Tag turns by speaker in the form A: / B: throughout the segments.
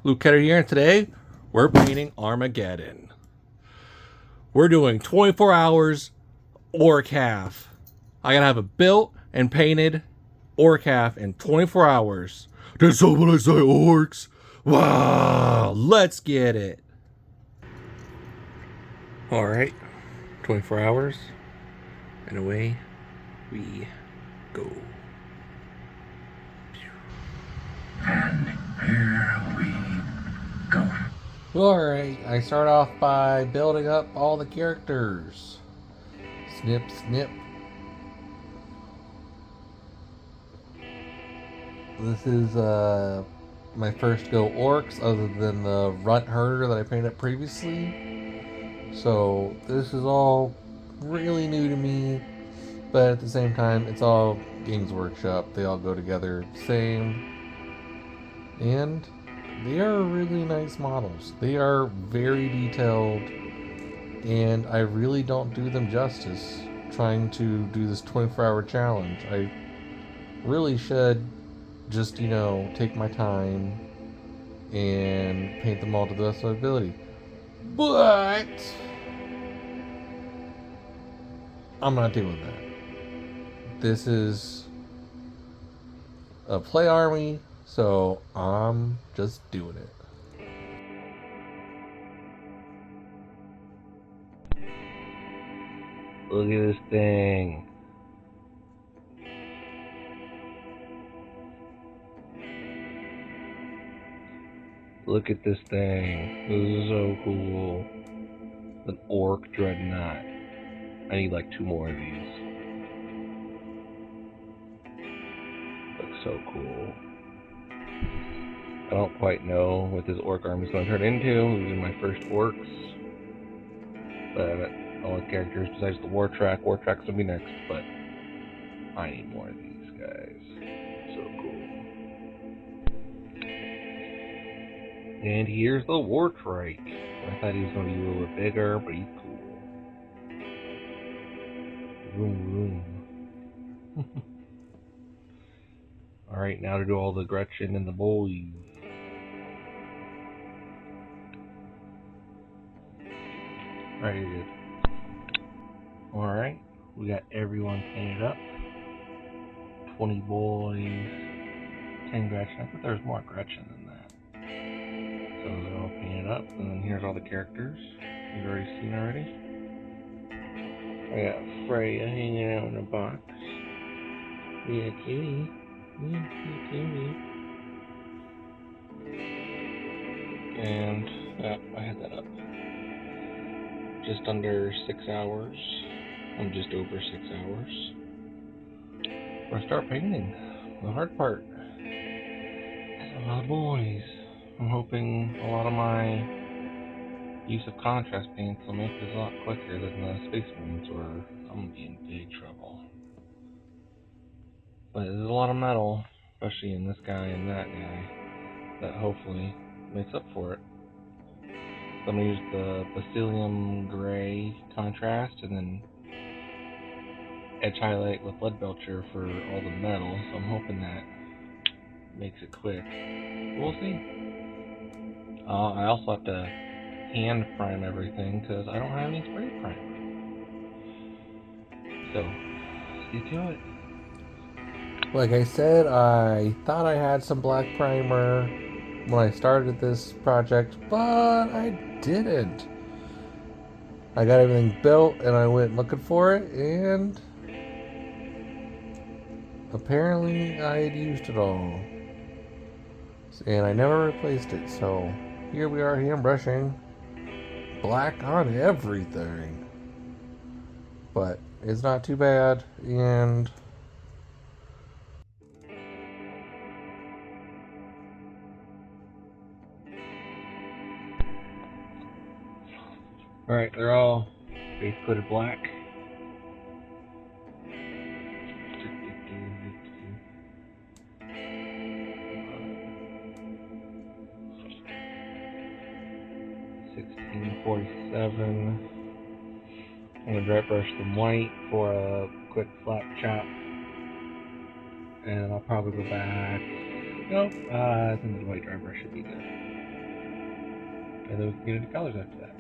A: Luke Ketter here, and today we're painting Armageddon. We're doing 24 hours Ork half. I gotta have it built and painted Ork half in 24 hours. Did someone say orcs? Wow, let's get it. Alright, 24 hours, and away we go.
B: And here we go.
A: Alright, I start off by building up all the characters. Snip, snip. This is my first go Orks, other than the Runt Herder that I painted previously. So this is all really new to me, but at the same time, it's all Games Workshop. They all go together same, and they are really nice models. They are very detailed, and I really don't do them justice trying to do this 24-hour challenge. I really should just, take my time and paint them all to the best of my ability. But I'm not doing that. This is a play army, so I'm just doing it. Look at this thing. Look at this thing. This is so cool. An Ork Dreadnought. I need like 2 more of these. Looks so cool. I don't quite know what this Ork army is going to turn into. These are my first Orks. But all the characters besides the War Track. War Track's going to be next, but I need more of these guys. So cool. And here's the War Trike. I thought he was going to be a little bit bigger, but he's cool. Vroom, vroom. Alright, now to do all the Gretchen and the boys. Alright, you're good. Alright, we got everyone painted up. 20 boys, 10 Gretchen. I thought there was more Gretchen than that. So they're all painted up, and then here's all the characters you've already seen already. I got Freya hanging out in a box. We got Kitty. Kitty. And I had that up. Just under 6 hours. I'm just over 6 hours. We're gonna start painting. The hard part. That's a lot of boys. I'm hoping a lot of my use of contrast paints will make this a lot quicker than the Space Marines, or I'm gonna be in big trouble. But there's a lot of metal, especially in this guy and that guy, that hopefully makes up for it. So I'm gonna use the Basilium Gray contrast and then edge highlight with Lead Belcher for all the metal, so I'm hoping that makes it quick. We'll see. I also have to hand prime everything because I don't have any spray primer. So, let's get to it. Like I said, I thought I had some black primer when I started this project, but I didn't. I got everything built and I went looking for it, and apparently I had used it all. And I never replaced it, so here we are hand brushing black on everything. But it's not too bad, and alright, they're all base coated black. $16.47. I'm gonna dry brush them white for a quick flat chop, and I'll probably go back. Nope, I think the white dry brush should be good. and then we can get into colors after that.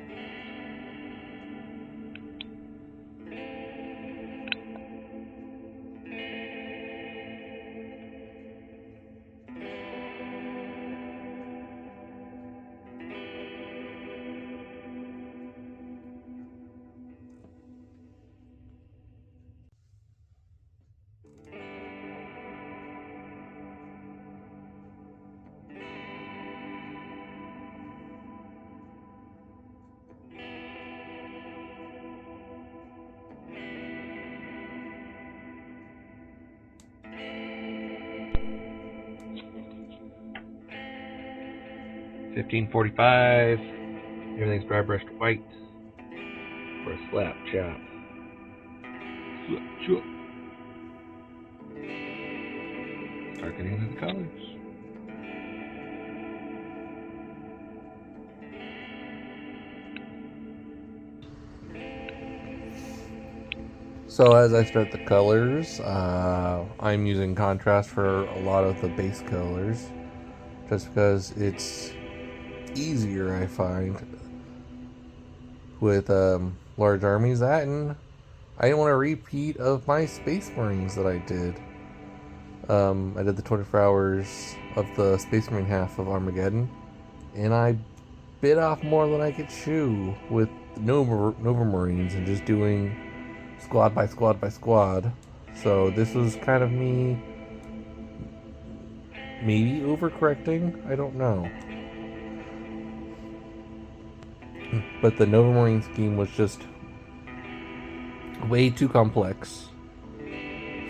A: $15.45. Everything's dry brushed white for a slap chop. Slap chop. Start getting into the colors. So as I start the colors, I'm using contrast for a lot of the base colors, just because it's easier, I find, with large armies. That, and I didn't want a repeat of my Space Marines that I did. I did the 24 hours of the Space Marine half of Armageddon, and I bit off more than I could chew with Nova Marines and just doing squad by squad by squad. So this was kind of me maybe overcorrecting, I don't know. But the Nova Marine scheme was just way too complex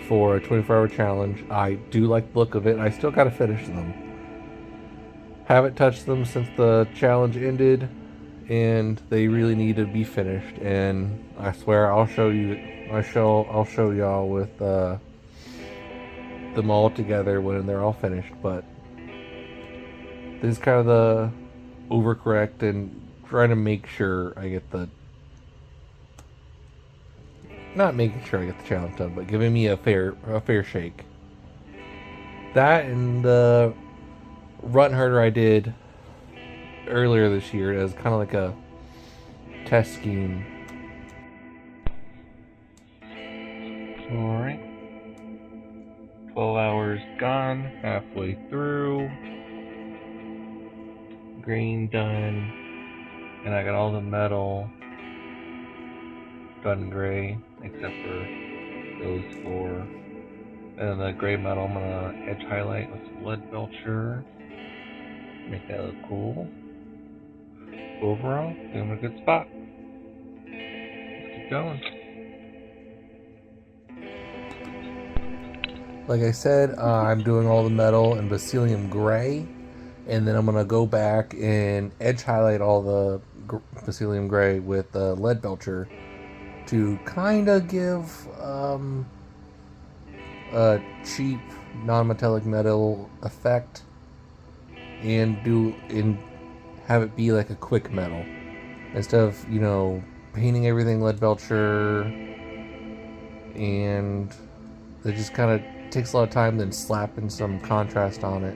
A: for a 24-hour challenge. I do like the look of it. I still gotta finish them. Haven't touched them since the challenge ended, and they really need to be finished. And I swear I'll show y'all with them all together when they're all finished. But this is kind of the overcorrect and trying to make sure I get the, not making sure I get the challenge done, but giving me a fair shake. That and the Runt Herder I did earlier this year as kind of like a test scheme. Alright. 12 hours gone, halfway through. Green done. And I got all the metal done gray, except for those four. And the gray metal I'm gonna edge highlight with some lead belcher. Make that look cool. Overall, I'm in a good spot. Let's keep going. Like I said, I'm doing all the metal in Basilium Gray, and then I'm gonna go back and edge highlight all the Basilium Gray with lead belcher to kind of give a cheap non-metallic metal effect, and have it be like a quick metal instead of painting everything lead belcher, and it just kind of takes a lot of time, then slapping some contrast on it.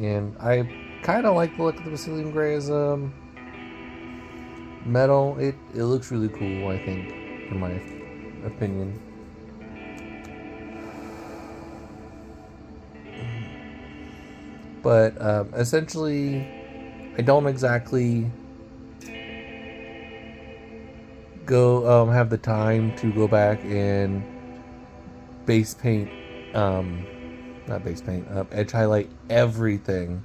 A: And I kind of like the look of the Basilium Gray as metal. It looks really cool, I think, in my opinion. But essentially, I don't exactly go have the time to go back and base paint, edge highlight everything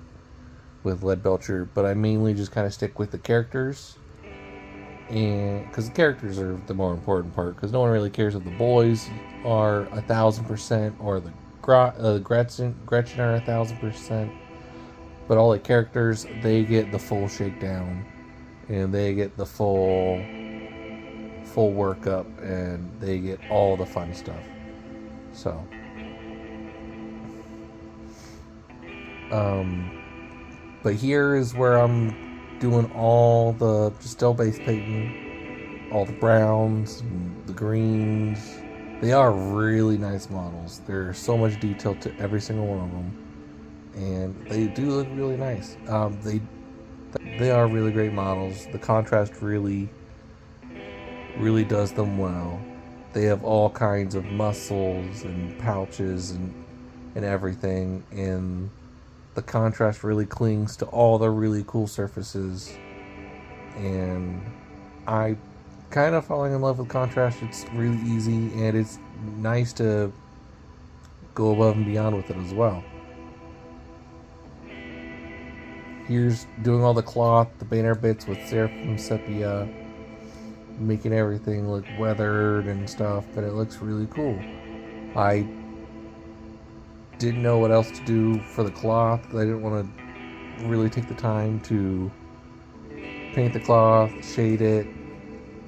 A: with lead belcher, but I mainly just kind of stick with the characters, and because the characters are the more important part, because no one really cares if the boys are 1,000% or the Gretchen are 1,000%, but all the characters, they get the full shakedown, and they get the full workup, and they get all the fun stuff. So but here is where I'm doing all the still base painting, all the browns and the greens. They are really nice models. There's so much detail to every single one of them, and they do look really nice. They are really great models. The contrast really does them well. They have all kinds of muscles and pouches and everything, and the contrast really clings to all the really cool surfaces. And I kind of falling in love with contrast. It's really easy, and it's nice to go above and beyond with it as well. Here's doing all the cloth, the banner bits with Seraphim Sepia, making everything look weathered and stuff, but it looks really cool. I didn't know what else to do for the cloth. I didn't want to really take the time to paint the cloth, shade it,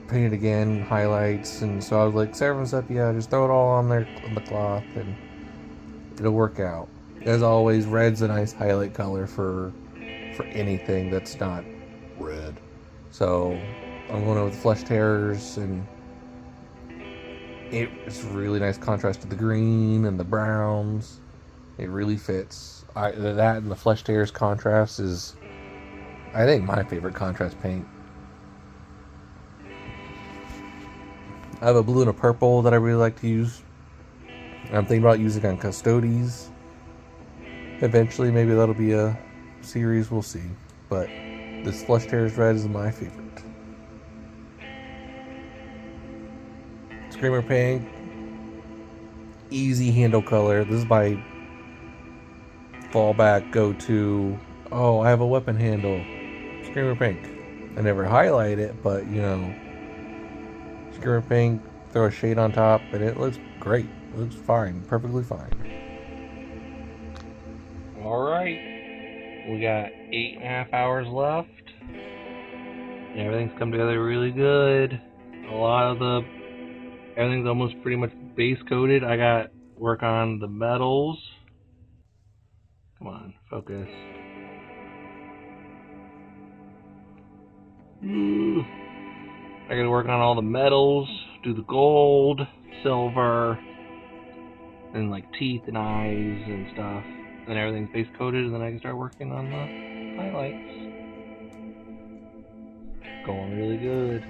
A: paint it again, highlights, and so I was like, Seraphim Sepia, just throw it all on there on the cloth and it'll work out. As always, red's a nice highlight color for anything that's not red. So I'm going with Flesh Terrors, and it's really nice contrast to the green and the browns. It really fits. That and the Flesh Terrors contrast is, I think, my favorite contrast paint. I have a blue and a purple that I really like to use. I'm thinking about using on Custodes. Eventually, maybe that'll be a series, we'll see. But this Flesh Terrors red is my favorite. Screamer Pink, easy handle color. This is my fallback go-to. Oh, I have a weapon handle. Screamer Pink. I never highlight it, but you know, Screamer Pink, throw a shade on top, and it looks great. It looks fine, perfectly fine. Alright, we got 8.5 hours left. Everything's come together really good. Everything's almost pretty much base coated. I got work on the metals. Come on, focus. Ooh. I gotta work on all the metals, do the gold, silver, and like teeth and eyes and stuff. Then everything's base coated, and then I can start working on the highlights. Going really good.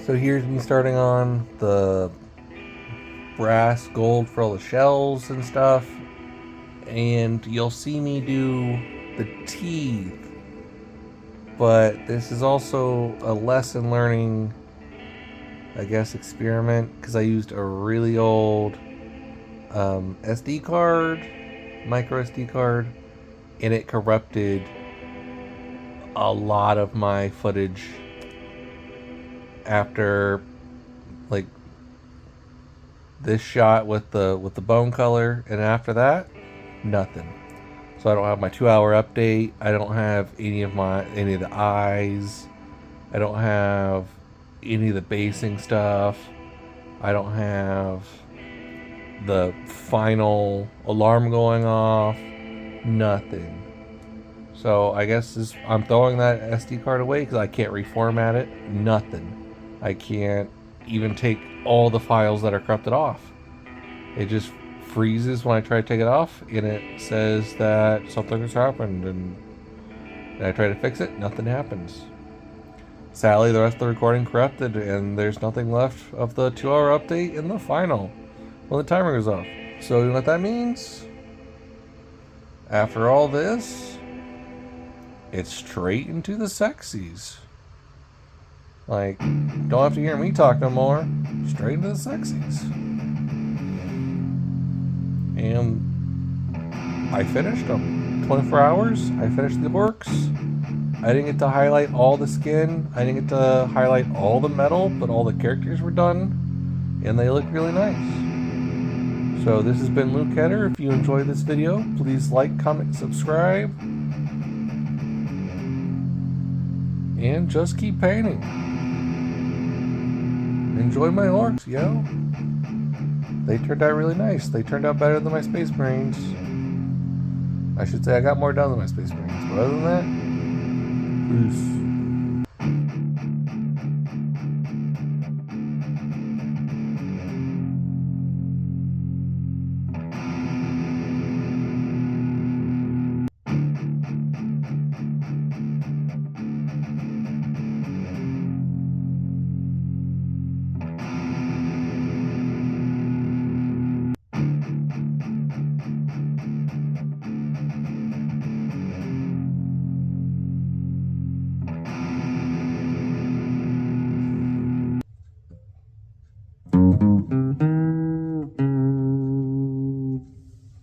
A: So here's me starting on the brass gold for all the shells and stuff. And you'll see me do the teeth. But this is also a lesson learning, I guess, experiment, because I used a really old SD card, micro SD card, and it corrupted a lot of my footage after like this shot with the bone color, and after that, nothing. So I don't have my 2-hour update. I don't have any of the eyes. I don't have any of the basing stuff. I don't have the final alarm going off. Nothing. So I guess I'm throwing that SD card away because I can't reformat it. Nothing. I can't even take all the files that are corrupted off. It just freezes when I try to take it off, and it says that something has happened, and I try to fix it, nothing happens. Sadly, the rest of the recording corrupted, and there's nothing left of the 2-hour update in the final when the timer goes off. So you know what that means? After all this, it's straight into the sexies. Like, don't have to hear me talk no more. Straight into the sexies. And I finished them. 24 hours, I finished the Orks. I didn't get to highlight all the skin. I didn't get to highlight all the metal, but all the characters were done. And they look really nice. So this has been Luke Header. If you enjoyed this video, please like, comment, subscribe. And just keep painting. Enjoy my Orks, yo. They turned out really nice. They turned out better than my Space Marines. I should say I got more done than my Space Marines. But other than that, peace.